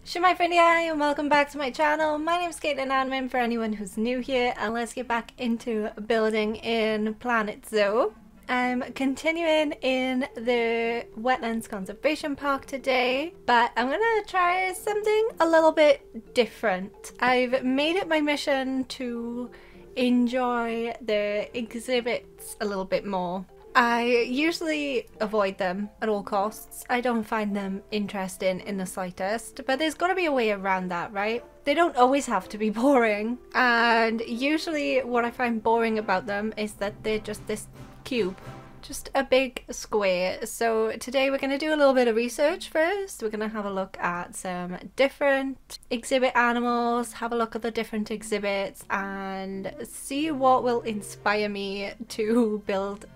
Shemai Friendly, and welcome back to my channel. My name is Caitlin Admin for anyone who's new here, and let's get back into building in Planet Zoo. I'm continuing in the Wetlands Conservation Park today, but I'm gonna try something a little bit different. I've made it my mission to enjoy the exhibits a little bit more. I usually avoid them at all costs. I don't find them interesting in the slightest, but there's got to be a way around that, right? They don't always have to be boring, and usually what I find boring about them is that they're just this cube, just a big square. So today we're going to do a little bit of research first. We're going to have a look at some different exhibit animals, have a look at the different exhibits, and see what will inspire me to build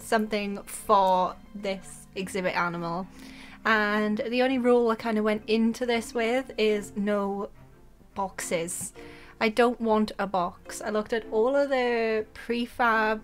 something for this exhibit animal. And the only rule I kind of went into this with is no boxes. I don't want a box. I looked at all of the prefab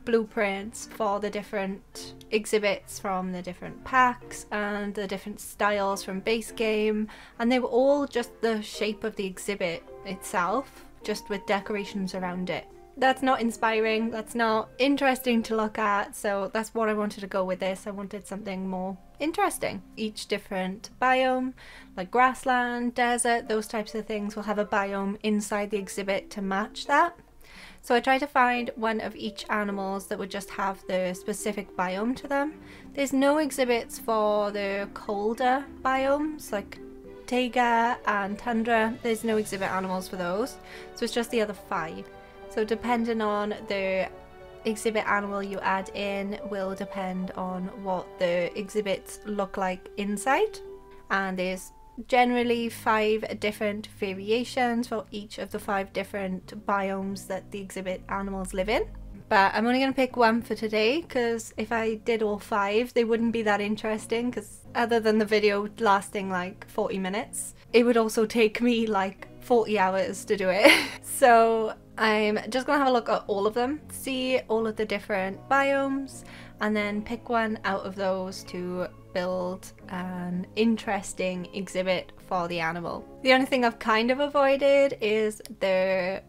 blueprints for the different exhibits from the different packs and the different styles from base game, and they were all just the shape of the exhibit itself, just with decorations around it. That's not inspiring, that's not interesting to look at, so that's what I wanted to go with this. I wanted something more interesting. Each different biome, like grassland, desert, those types of things, will have a biome inside the exhibit to match that. So I tried to find one of each animals that would just have the specific biome to them. There's no exhibits for the colder biomes, like taiga and tundra. There's no exhibit animals for those, so it's just the other 5. So depending on the exhibit animal you add in will depend on what the exhibits look like inside. And there's generally 5 different variations for each of the 5 different biomes that the exhibit animals live in. But I'm only going to pick one for today, because if I did all 5 they wouldn't be that interesting, because other than the video lasting like 40 minutes, it would also take me like 40 hours to do it. So I'm just gonna have a look at all of them, see all of the different biomes, and then pick one out of those to build an interesting exhibit for the animal. The only thing I've kind of avoided is the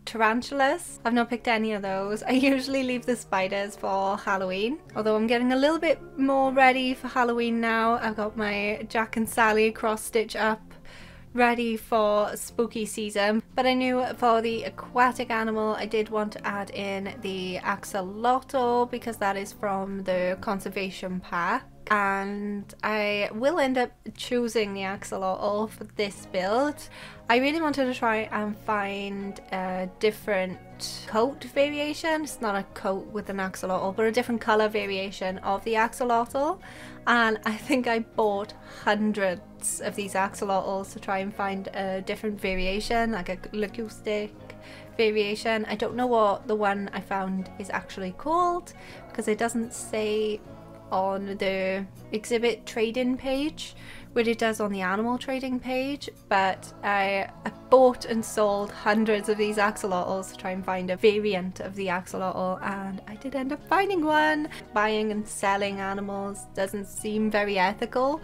tarantulas. I've not picked any of those. I usually leave the spiders for Halloween, although I'm getting a little bit more ready for Halloween now. I've got my Jack and Sally cross stitch up ready for spooky season. But I knew for the aquatic animal I did want to add in the Axolotl, because that is from the conservation pack, and I will end up choosing the Axolotl for this build. I really wanted to try and find a different coat variation. It's not a coat with an axolotl, but a different colour variation of the axolotl, and I think I bought hundreds of these axolotls to try and find a different variation, like a Leucistic variation. I don't know what the one I found is actually called, because it doesn't say on the exhibit trading page, which it does on the animal trading page, but I bought and sold hundreds of these axolotls to try and find a variant of the axolotl, and I did end up finding one. Buying and selling animals doesn't seem very ethical,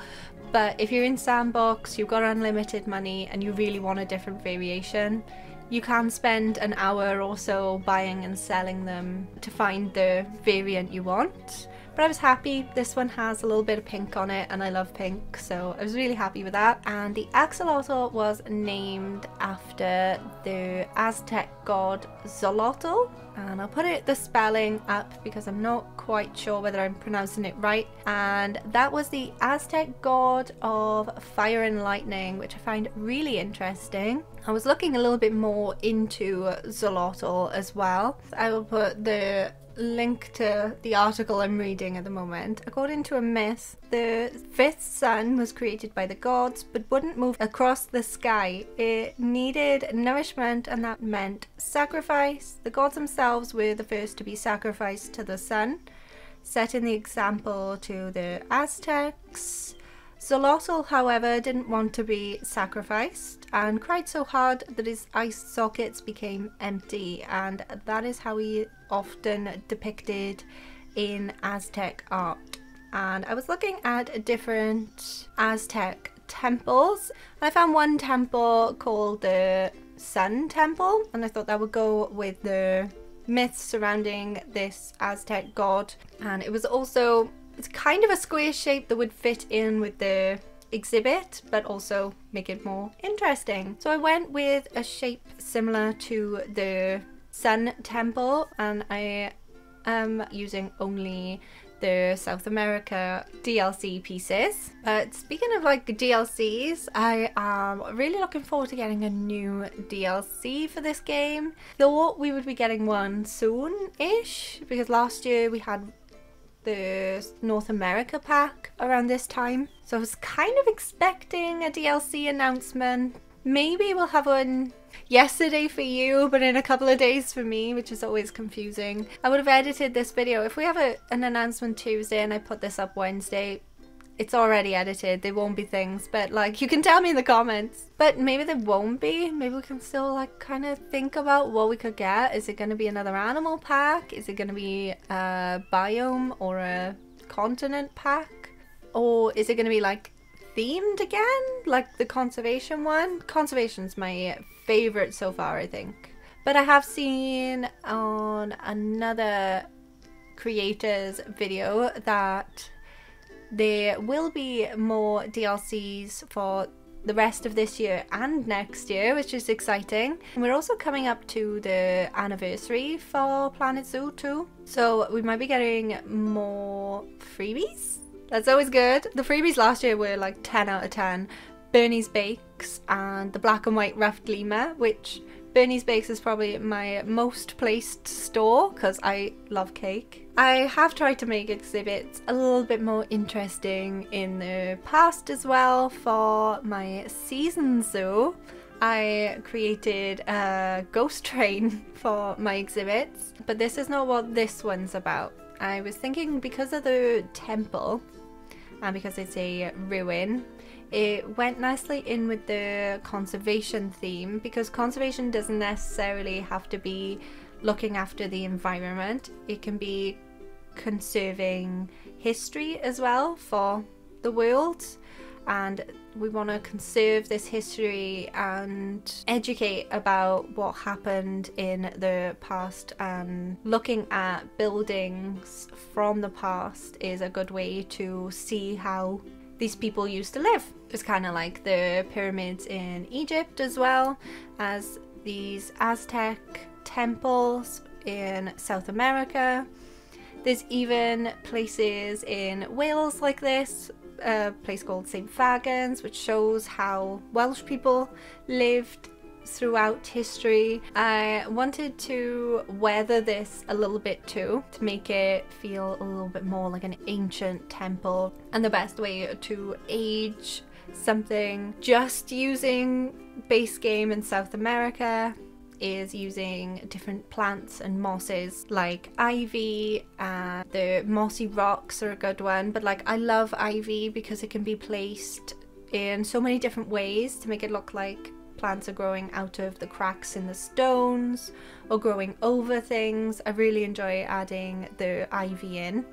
but if you're in Sandbox, you've got unlimited money and you really want a different variation, you can spend an hour or so buying and selling them to find the variant you want. But I was happy. This one has a little bit of pink on it, and I love pink, so I was really happy with that. And the axolotl was named after the Aztec god Xolotl, and I'll put the spelling up because I'm not quite sure whether I'm pronouncing it right. And that was the Aztec god of fire and lightning, which I find really interesting. I was looking a little bit more into Xolotl as well. I will put the link to the article I'm reading at the moment. According to a myth, the 5th sun was created by the gods but wouldn't move across the sky. It needed nourishment, and that meant sacrifice. The gods themselves were the first to be sacrificed to the sun, setting the example to the Aztecs. Xolotl, however, didn't want to be sacrificed and cried so hard that his eye sockets became empty, and that is how he often depicted in Aztec art. And I was looking at different Aztec temples. I found one temple called the Sun Temple, and I thought that would go with the myths surrounding this Aztec god. And it was also, it's kind of a square shape that would fit in with the exhibit, but also make it more interesting. So I went with a shape similar to the Sun Temple, and I am using only the South America DLC pieces. But speaking of like DLCs, I am really looking forward to getting a new DLC for this game. Thought we would be getting one soon-ish, because last year we had the North America pack around this time. So I was kind of expecting a DLC announcement. Maybe we'll have one yesterday for you, but in a couple of days for me, which is always confusing. I would have edited this video. If we have an announcement Tuesday and I put this up Wednesday, it's already edited. There won't be things, but like, you can tell me in the comments. But maybe there won't be. Maybe we can still like kind of think about what we could get. Is it going to be another animal pack? Is it going to be a biome or a continent pack? Or is it going to be like themed again, like the conservation one? Conservation's my favorite so far, I think. But I have seen on another creator's video that there will be more DLCs for the rest of this year and next year, which is exciting. And we're also coming up to the anniversary for Planet Zoo too, so we might be getting more freebies. That's always good. The freebies last year were like 10 out of 10. Bernie's Bakes and the black and white ruffed lemur, which Bernie's Bakes is probably my most placed store because I love cake. I have tried to make exhibits a little bit more interesting in the past as well. For my season zoo, I created a ghost train for my exhibits, but this is not what this one's about. I was thinking, because of the temple and because it's a ruin, it went nicely in with the conservation theme, because conservation doesn't necessarily have to be looking after the environment. It can be conserving history as well for the world, and we want to conserve this history and educate about what happened in the past, and looking at buildings from the past is a good way to see how these people used to live. It's kind of like the pyramids in Egypt, as well as these Aztec temples in South America. There's even places in Wales like this, a place called St. Fagans, which shows how Welsh people lived throughout history. I wanted to weather this a little bit too, to make it feel a little bit more like an ancient temple. And the best way to age something just using base game in South America is using different plants and mosses like ivy, and the mossy rocks are a good one. But like, I love ivy because it can be placed in so many different ways to make it look like plants are growing out of the cracks in the stones or growing over things. I really enjoy adding the ivy in.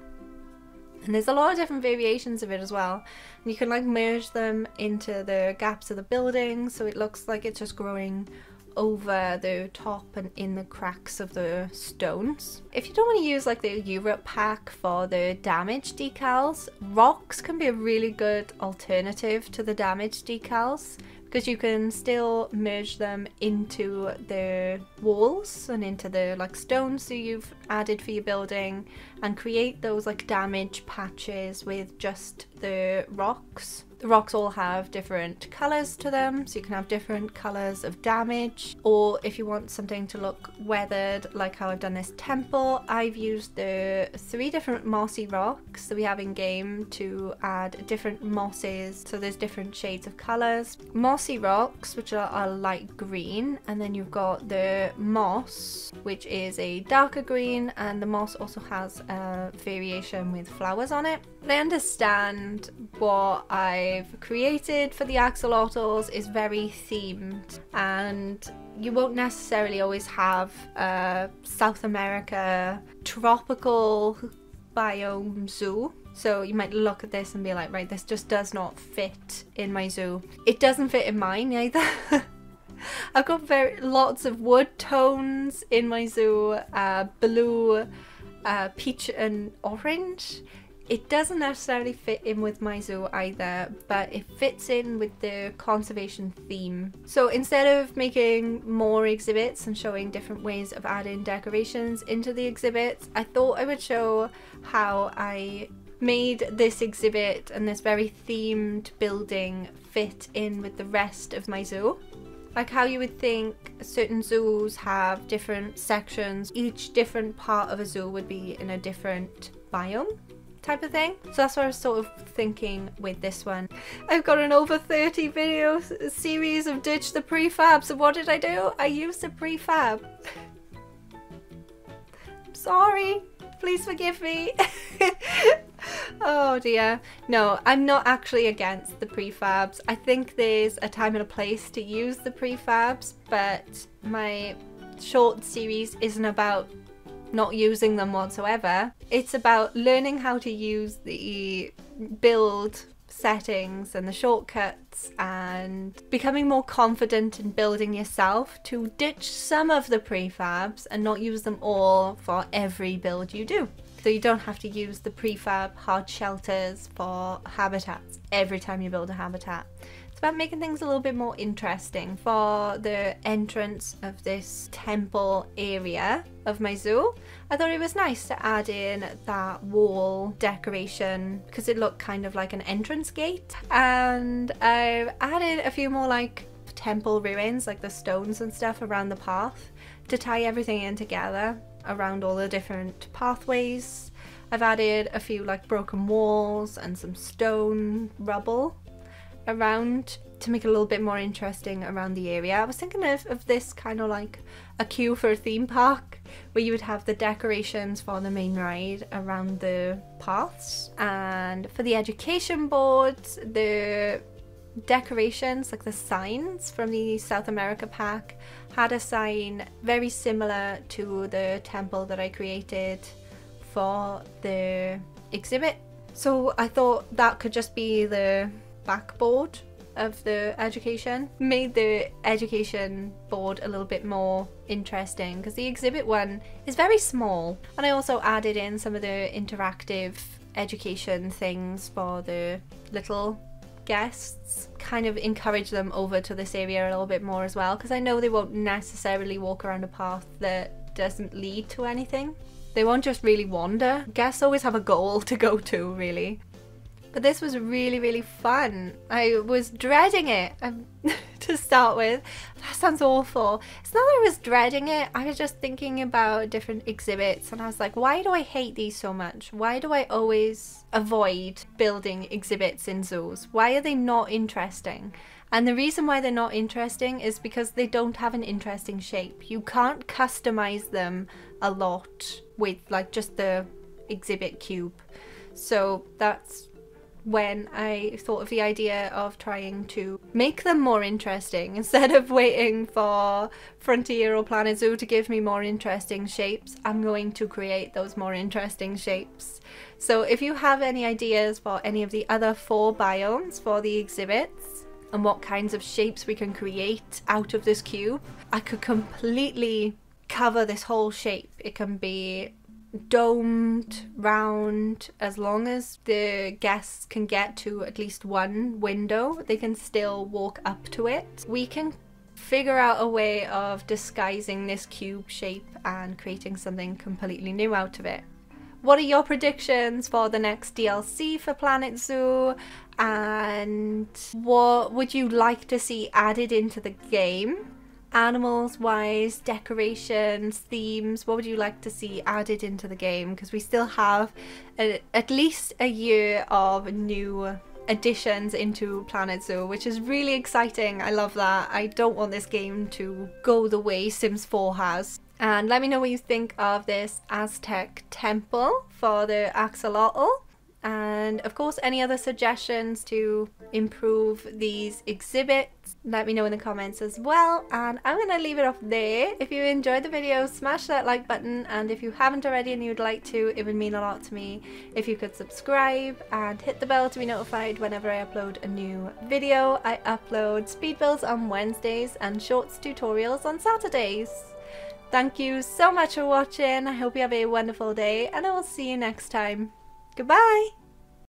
And there's a lot of different variations of it as well. And you can like merge them into the gaps of the building, so it looks like it's just growing over the top and in the cracks of the stones. If you don't want to use like the Europe pack for the damage decals, rocks can be a really good alternative to the damage decals, because you can still merge them into the walls and into the like stones that you've added for your building, and create those like damage patches with just the rocks. The rocks all have different colours to them, so you can have different colours of damage. Or if you want something to look weathered, like how I've done this temple, I've used the 3 different mossy rocks that we have in game to add different mosses, so there's different shades of colours. Mossy rocks, which are light green, and then you've got the moss, which is a darker green, and the moss also has a variation with flowers on it. I understand what I've created for the axolotls is very themed, and you won't necessarily always have a South America tropical biome zoo. So you might look at this and be like, right, this just does not fit in my zoo. It doesn't fit in mine either. I've got lots of wood tones in my zoo, blue, peach and orange. It doesn't necessarily fit in with my zoo either, but it fits in with the conservation theme. So instead of making more exhibits and showing different ways of adding decorations into the exhibits, I thought I would show how I made this exhibit and this very themed building fit in with the rest of my zoo. Like how you would think certain zoos have different sections, each different part of a zoo would be in a different biome type of thing. So that's what I was sort of thinking with this one. I've got an over 30 video series of Ditch the Prefab. So what did I do? I used a prefab. Sorry, please forgive me. Oh dear. No, I'm not actually against the prefabs. I think there's a time and a place to use the prefabs, but my short series isn't about not using them whatsoever. It's about learning how to use the build settings and the shortcuts and becoming more confident in building yourself to ditch some of the prefabs and not use them all for every build you do. So you don't have to use the prefab hard shelters for habitats every time you build a habitat. It's about making things a little bit more interesting. For the entrance of this temple area of my zoo, I thought it was nice to add in that wall decoration because it looked kind of like an entrance gate. And I've added a few more like temple ruins, like the stones and stuff around the path to tie everything in together around all the different pathways. I've added a few like broken walls and some stone rubble around to make it a little bit more interesting around the area. I was thinking of this kind of like a queue for a theme park where you would have the decorations for the main ride around the paths, and for the education boards, the decorations, like the signs from the South America pack, had a sign very similar to the temple that I created for the exhibit. So I thought that could just be the backboard of the education. Made the education board a little bit more interesting because the exhibit one is very small, and I also added in some of the interactive education things for the little guests, kind of encourage them over to this area a little bit more as well, because I know they won't necessarily walk around a path that doesn't lead to anything. They won't just really wander. Guests always have a goal to go to, really. But this was really, really fun. I was dreading it to start with. That sounds awful. It's not that I was dreading it. I was just thinking about different exhibits and I was like, why do I hate these so much? Why do I always avoid building exhibits in zoos? Why are they not interesting? And the reason why they're not interesting is because they don't have an interesting shape. You can't customize them a lot with like just the exhibit cube. So that's when I thought of the idea of trying to make them more interesting. Instead of waiting for Frontier or Planet Zoo to give me more interesting shapes, I'm going to create those more interesting shapes. So if you have any ideas for any of the other 4 biomes for the exhibits and what kinds of shapes we can create out of this cube, I could completely cover this whole shape. It can be domed, round, as long as the guests can get to at least one window, they can still walk up to it. We can figure out a way of disguising this cube shape and creating something completely new out of it. What are your predictions for the next DLC for Planet Zoo, and what would you like to see added into the game? Animals wise, decorations, themes, what would you like to see added into the game? Because we still have at least a year of new additions into Planet Zoo, which is really exciting. I love that. I don't want this game to go the way Sims 4 has. And let me know what you think of this Aztec Temple for the Axolotl. And And of course, any other suggestions to improve these exhibits, let me know in the comments as well. And I'm going to leave it off there. If you enjoyed the video, smash that like button, and if you haven't already and you'd like to, it would mean a lot to me if you could subscribe and hit the bell to be notified whenever I upload a new video. I upload speed builds on Wednesdays and shorts tutorials on Saturdays. Thank you so much for watching. I hope you have a wonderful day, and I will see you next time. Goodbye!